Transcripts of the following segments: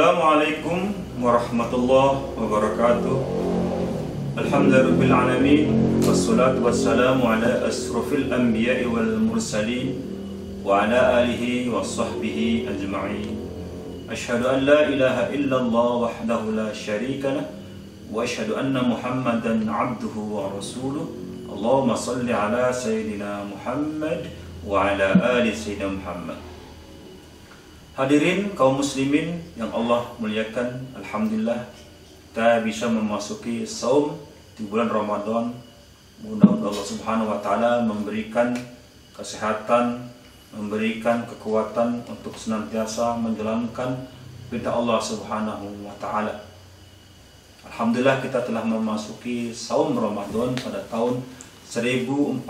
Assalamualaikum warahmatullahi wabarakatuh. Alhamdulillahirabbil wassalatu wassalamu ala asrofil anbiya'i wal mursalin wa ala alihi wa sahbihi ajma'in. Asyhadu an la ilaha illallah wahdahu la syarika lah wa asyhadu anna Muhammadan abduhu wa rasuluh. Allahumma salli ala sayyidina Muhammad wa ala ali sayyidina Muhammad. Hadirin kaum muslimin yang Allah muliakan, alhamdulillah kita bisa memasuki saum di bulan Ramadan. Mudah-mudahan Allah Subhanahu wa taala memberikan kesehatan, memberikan kekuatan untuk senantiasa menjalankan perintah Allah Subhanahu wa taala. Alhamdulillah kita telah memasuki saum Ramadan pada tahun 1441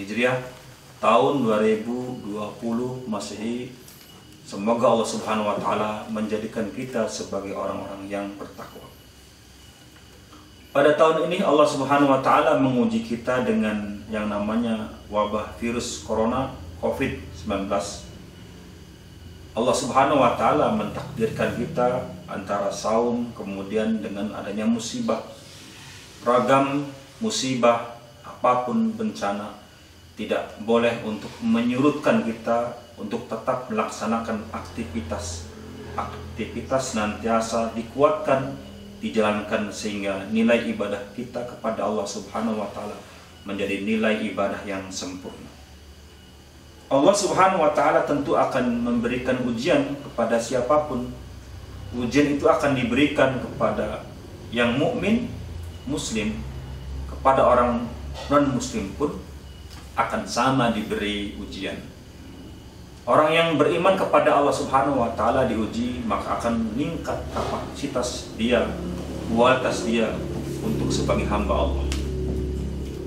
Hijriah, tahun 2020 Masehi. Semoga Allah Subhanahu wa taala menjadikan kita sebagai orang-orang yang bertakwa. Pada tahun ini Allah Subhanahu wa taala menguji kita dengan yang namanya wabah virus corona COVID-19. Allah Subhanahu wa taala mentakdirkan kita antara saum kemudian dengan adanya musibah. Ragam musibah, apapun bencana, tidak boleh untuk menyurutkan kita untuk tetap melaksanakan aktivitas senantiasa dikuatkan, dijalankan sehingga nilai ibadah kita kepada Allah Subhanahu wa taala menjadi nilai ibadah yang sempurna. Allah Subhanahu wa taala tentu akan memberikan ujian kepada siapapun. Ujian itu akan diberikan kepada yang mukmin, muslim, kepada orang non-muslim pun akan sama diberi ujian. Orang yang beriman kepada Allah Subhanahu wa taala diuji, maka akan meningkat kapasitas dia, kualitas dia untuk sebagai hamba Allah.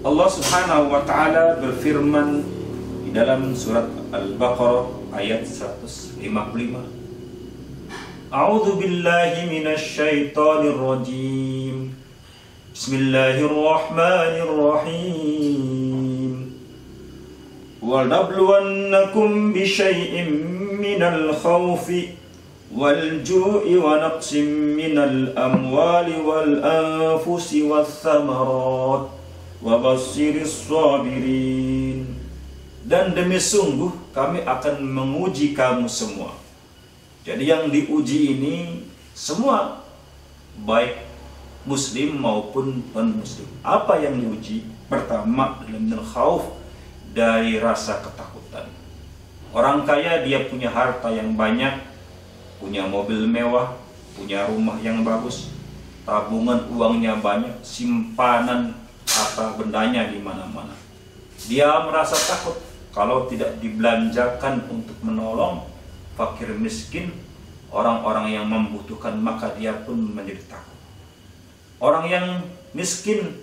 Allah Subhanahu wa taala berfirman di dalam surat Al-Baqarah ayat 155. A'udzu billahi minasy syaithanir rajim. Bismillahirrahmanirrahim. وَلَنَبْلُوَنَّكُمْ بِشَيْءٍ مِّنَ الْخَوْفِ وَالْجُوعِ وَنَقْصٍ مِّنَ الْأَمْوَالِ وَالْأَنفُسِ وَالثَّمَرَاتِ وَبَشِّرِ الصَّابِرِينَ. Dan demi sungguh kami akan menguji kamu semua. Jadi yang diuji ini semua, baik muslim maupun non-muslim. Apa yang diuji? Pertama, minal khauf, dari rasa ketakutan. Orang kaya dia punya harta yang banyak, punya mobil mewah, punya rumah yang bagus, tabungan uangnya banyak, simpanan harta bendanya di mana-mana. Dia merasa takut kalau tidak dibelanjakan untuk menolong fakir miskin, orang-orang yang membutuhkan, maka dia pun menjadi takut. Orang yang miskin,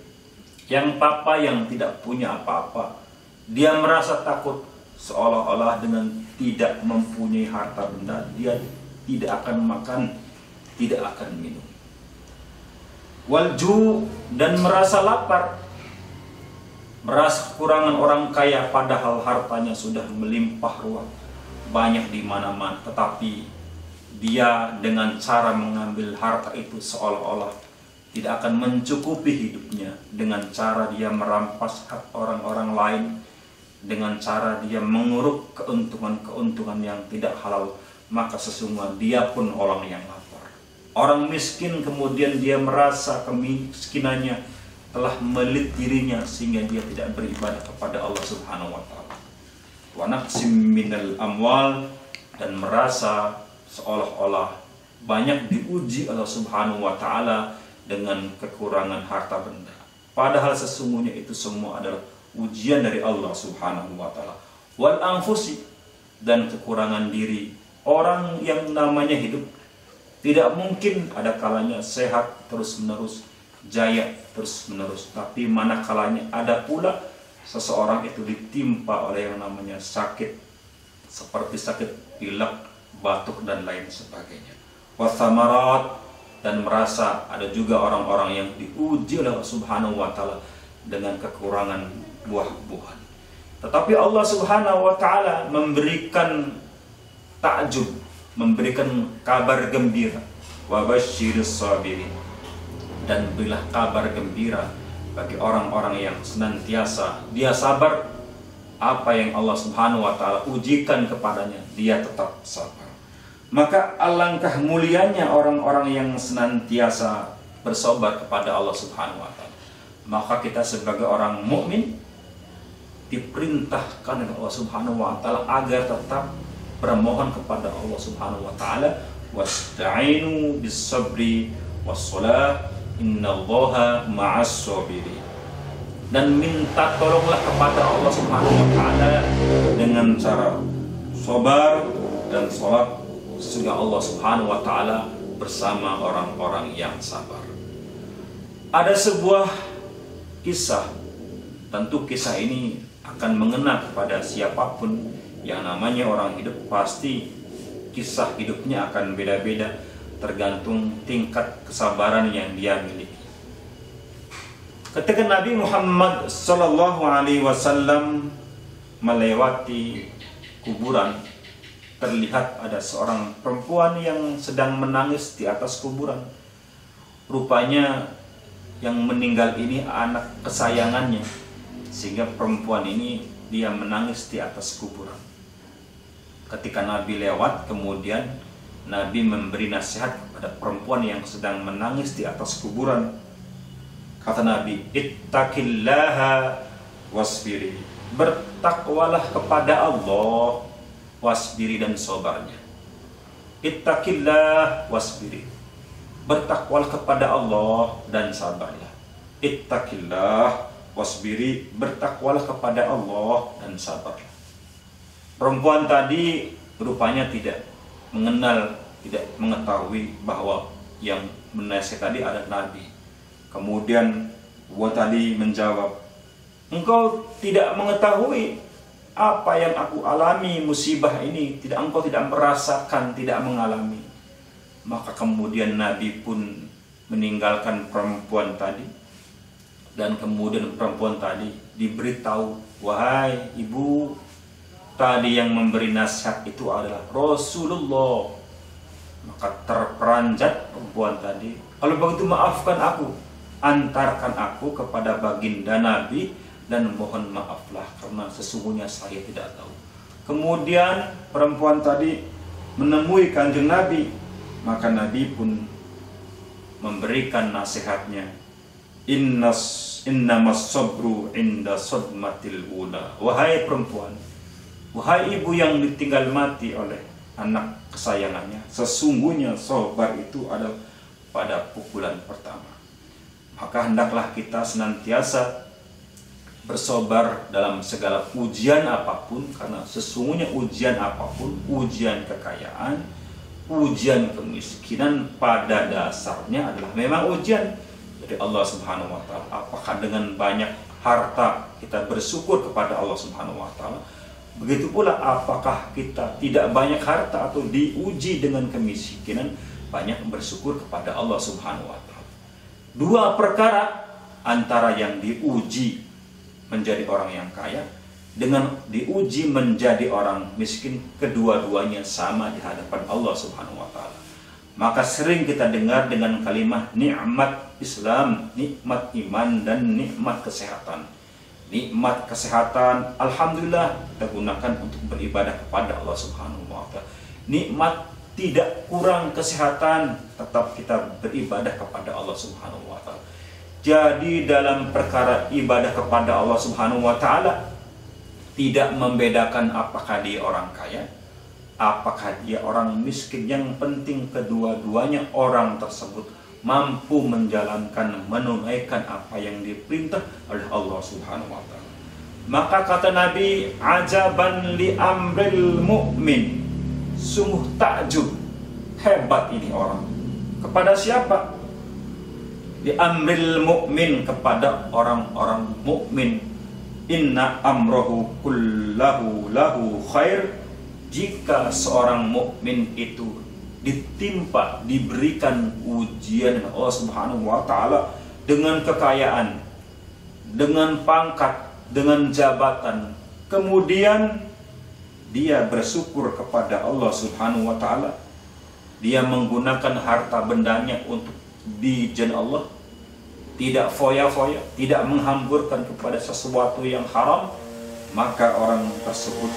yang papa, yang tidak punya apa-apa, dia merasa takut seolah-olah dengan tidak mempunyai harta benda, dia tidak akan makan, tidak akan minum. Walju, dan merasa lapar, merasa kekurangan. Orang kaya padahal hartanya sudah melimpah ruah, banyak di mana-mana, tetapi dia dengan cara mengambil harta itu seolah-olah tidak akan mencukupi hidupnya, dengan cara dia merampas hak orang-orang lain, dengan cara dia menguruk keuntungan-keuntungan yang tidak halal, maka sesungguhnya dia pun orang yang lapar. Orang miskin kemudian dia merasa kemiskinannya telah melit dirinya sehingga dia tidak beribadah kepada Allah Subhanahu wa taala. Wa naqsim minal amwal, dan merasa seolah-olah banyak diuji Allah Subhanahu wa taala dengan kekurangan harta benda. Padahal sesungguhnya itu semua adalah ujian dari Allah Subhanahu wa taala. Wal anfusi, dan kekurangan diri. Orang yang namanya hidup tidak mungkin ada kalanya sehat terus-menerus, jaya terus-menerus, tapi manakalanya ada pula seseorang itu ditimpa oleh yang namanya sakit, seperti sakit pilek, batuk dan lain sebagainya. Wasamarat, dan merasa ada juga orang-orang yang diuji oleh Allah Subhanahu wa taala dengan kekurangan buah-buahan. Tetapi Allah Subhanahu wa taala memberikan takjub, memberikan kabar gembira, wa basyiris sabirin, dan berilah kabar gembira bagi orang-orang yang senantiasa dia sabar apa yang Allah Subhanahu wa taala ujikan kepadanya, dia tetap sabar. Maka alangkah mulianya orang-orang yang senantiasa bersabar kepada Allah Subhanahu wa taala. Maka kita sebagai orang mukmin diperintahkan oleh Allah Subhanahu wa taala agar tetap bermohon kepada Allah Subhanahu wa taala, wasta'inu bis-sabri was-shalah innallaha ma'as sabirin. Dan minta tolonglah kepada Allah Subhanahu wa taala dengan cara sabar dan salat, sesungguhnya Allah Subhanahu wa taala bersama orang-orang yang sabar. Ada sebuah kisah, tentu kisah ini akan mengena kepada siapapun yang namanya orang hidup. Pasti kisah hidupnya akan beda-beda tergantung tingkat kesabaran yang dia miliki. Ketika Nabi Muhammad sallallahu alaihi wasallam melewati kuburan, terlihat ada seorang perempuan yang sedang menangis di atas kuburan. Rupanya yang meninggal ini anak kesayangannya, sehingga perempuan ini dia menangis di atas kuburan. Ketika Nabi lewat, kemudian Nabi memberi nasihat kepada perempuan yang sedang menangis di atas kuburan. Kata Nabi, ittaqillaha wasbiri, bertakwalah kepada Allah, wasbiri, dan sabarnya. Ittaqillah wasbiri, bertakwalah kepada Allah dan sabarlah. Ittaqillah wasbiri, bertakwalah kepada Allah dan sabarlah. Perempuan tadi rupanya tidak mengenal, tidak mengetahui bahwa yang menasihati tadi ada Nabi. Kemudian gua tadi menjawab, engkau tidak mengetahui apa yang aku alami, musibah ini engkau tidak merasakan, tidak mengalami. Maka kemudian Nabi pun meninggalkan perempuan tadi, dan kemudian perempuan tadi diberitahu, wahai ibu, tadi yang memberi nasihat itu adalah Rasulullah. Maka terperanjat perempuan tadi, kalau begitu maafkan aku, antarkan aku kepada baginda Nabi, dan mohon maaflah karena sesungguhnya saya tidak tahu. Kemudian perempuan tadi menemui Kanjeng Nabi, maka Nabi pun memberikan nasihatnya, innamas sabru inda sadmatil ula. Wahai perempuan, wahai ibu yang ditinggal mati oleh anak kesayangannya, sesungguhnya sabar itu adalah pada pukulan pertama. Maka hendaklah kita senantiasa bersabar dalam segala ujian apapun, karena sesungguhnya ujian apapun, ujian kekayaan, ujian kemiskinan, pada dasarnya adalah memang ujian dari Allah Subhanahu wa taala. Apakah dengan banyak harta kita bersyukur kepada Allah Subhanahu wa taala? Begitu pula apakah kita tidak banyak harta atau diuji dengan kemiskinan, banyak bersyukur kepada Allah Subhanahu wa taala. Dua perkara, antara yang diuji menjadi orang yang kaya dengan diuji menjadi orang miskin, kedua-duanya sama di hadapan Allah Subhanahu wa taala. Maka sering kita dengar dengan kalimat nikmat Islam, nikmat iman, dan nikmat kesehatan. Nikmat kesehatan, alhamdulillah, kita gunakan untuk beribadah kepada Allah Subhanahu wa taala. Nikmat tidak kurang kesehatan, tetap kita beribadah kepada Allah Subhanahu wa taala. Jadi dalam perkara ibadah kepada Allah Subhanahu wa taala tidak membedakan apakah dia orang kaya, apakah dia orang miskin. Yang penting kedua-duanya orang tersebut mampu menjalankan, menunaikan apa yang diperintah oleh Allah Subhanahu wa taala. Maka kata Nabi, ajaban li amril mu'min, sungguh takjub, hebat ini orang. Kepada siapa? Di amril mu'min, kepada orang-orang mukmin. Inna amrohu kullahu lahu khair. Jika seorang mukmin itu ditimpa, diberikan ujian Allah Subhanahu wa taala dengan kekayaan, dengan pangkat, dengan jabatan, kemudian dia bersyukur kepada Allah Subhanahu wa taala, dia menggunakan harta bendanya untuk di jalan Allah, tidak foya-foya, tidak menghamburkan kepada sesuatu yang haram, maka orang tersebut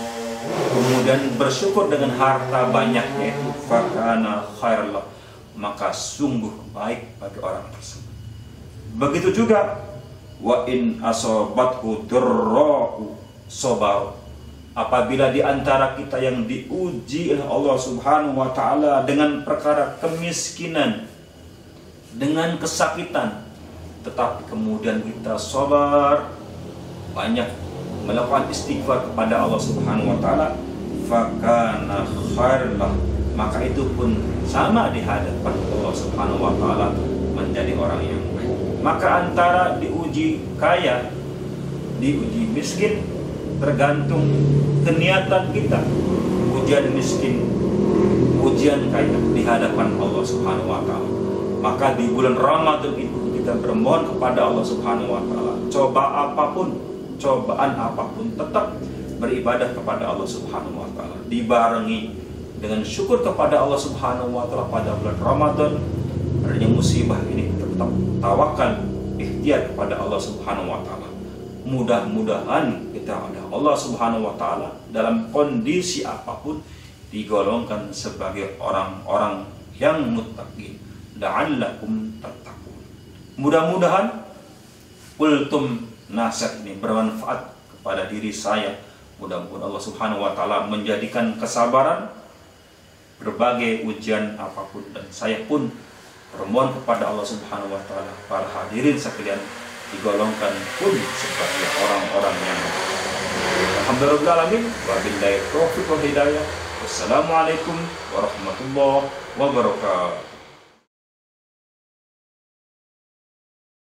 kemudian bersyukur dengan harta banyaknya itu, fakana khairallah, maka sungguh baik bagi orang tersebut. Begitu juga wa in asobathu durra'u sabar, apabila di antara kita yang diuji oleh Allah Subhanahu wa taala dengan perkara kemiskinan, dengan kesakitan, tetapi kemudian kita sabar, banyak melakukan istighfar kepada Allah Subhanahu wa taala, fakana khairlah, maka itu pun sama di hadapan Allah Subhanahu wa taala menjadi orang yang baik. Maka antara diuji kaya, diuji miskin, tergantung keniatan kita. Ujian miskin, ujian kaya di hadapan Allah Subhanahu wa taala. Maka di bulan Ramadan itu kita bermohon kepada Allah Subhanahu wa taala, cobaan apapun tetap beribadah kepada Allah Subhanahu wa taala, dibarengi dengan syukur kepada Allah Subhanahu wa taala pada bulan Ramadan. Adanya musibah ini tetap tawakal, ikhtiar kepada Allah Subhanahu wa taala. Mudah-mudahan kita ada Allah Subhanahu wa taala dalam kondisi apapun digolongkan sebagai orang-orang yang muttaqin, la'allakum tattaqun. Mudah-mudahan kultum nasihat ini bermanfaat kepada diri saya. Mudah-mudahan Allah Subhanahu wa taala menjadikan kesabaran berbagai ujian apapun, dan saya pun bermohon kepada Allah Subhanahu wa taala para hadirin sekalian digolongkan pun sebagai orang-orang yang alhamdulillah alamin. Wabillahi taufiq wal hidayah. Wassalamualaikum warahmatullahi wabarakatuh.